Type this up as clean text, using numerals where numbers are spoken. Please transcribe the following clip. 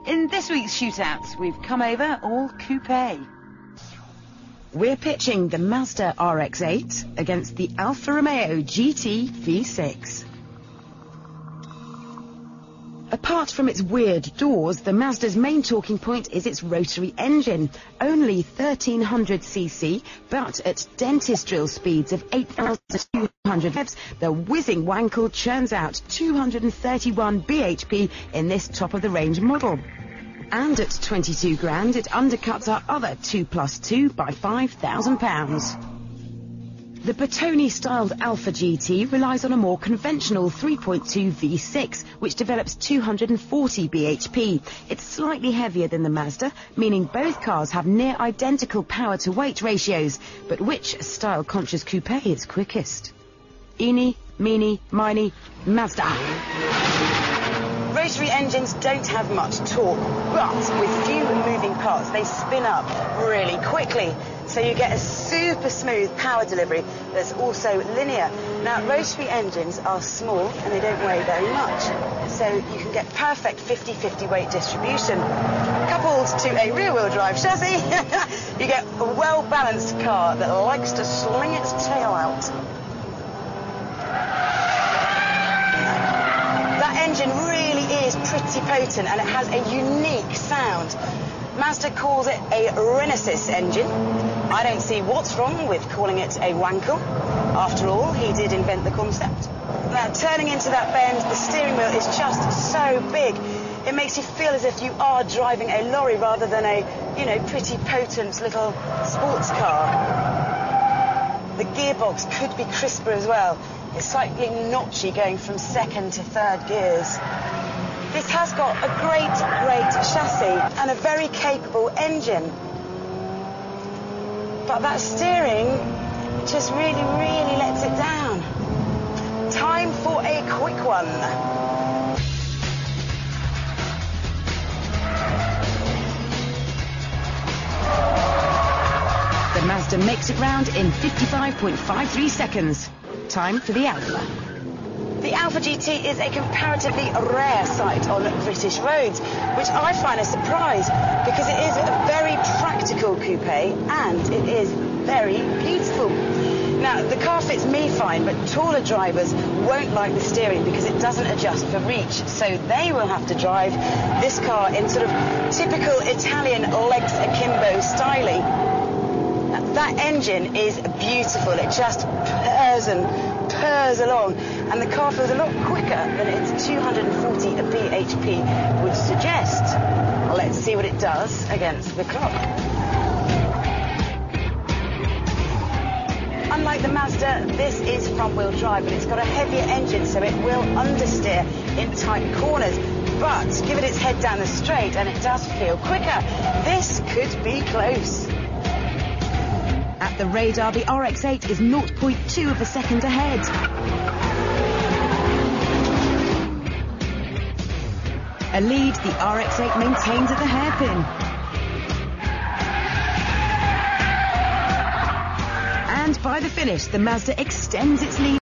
In this week's shootouts, we've come over all coupe. We're pitching the Mazda RX8 against the Alfa Romeo GTV6. Apart from its weird doors, the Mazda's main talking point is its rotary engine. Only 1300cc, but at dentist drill speeds of 8,200 revs, the whizzing wankle churns out 231 bhp in this top-of-the-range model. And at 22 grand, it undercuts our other 2+2 by £5,000. The Bertoni-styled Alfa GT relies on a more conventional 3.2 V6, which develops 240 bhp. It's slightly heavier than the Mazda, meaning both cars have near identical power-to-weight ratios. But which style-conscious coupe is quickest? Eeny, meeny, miny, Mazda. Rotary engines don't have much torque, but with few moving parts, they spin up really quickly. So you get a super smooth power delivery that's also linear. Now, rotary engines are small and they don't weigh very much. So you can get perfect 50-50 weight distribution. Coupled to a rear-wheel drive chassis, you get a well-balanced car that likes to sling its tail out. That engine really is pretty potent and it has a unique sound. Mazda calls it a Renesis engine. I don't see what's wrong with calling it a wankle. After all, he did invent the concept. Now, turning into that bend, the steering wheel is just so big. It makes you feel as if you are driving a lorry rather than a, pretty potent little sports car. The gearbox could be crisper as well. It's slightly notchy going from second to third gears. This has got a great chassis and a very capable engine. But that steering just really lets it down. Time for a quick one. The Mazda makes it round in 55.53 seconds. Time for the Alfa. The Alfa GT is a comparatively rare sight on British roads, which I find a surprise because it is a very practical coupe and it is very beautiful. Now, the car fits me fine, but taller drivers won't like the steering because it doesn't adjust for reach, so they will have to drive this car in sort of typical Italian legs akimbo styling. That engine is beautiful. It just purrs and purrs along, and the car feels a lot quicker than its 240 bhp would suggest. Let's see what it does against the clock. Unlike the Mazda, this is front-wheel drive, but it's got a heavier engine, so it will understeer in tight corners. But give it its head down the straight, and it does feel quicker. This could be close. At the radar, the RX8 is 0.2 of a second ahead. A lead the RX8 maintains at the hairpin. And by the finish, the Mazda extends its lead.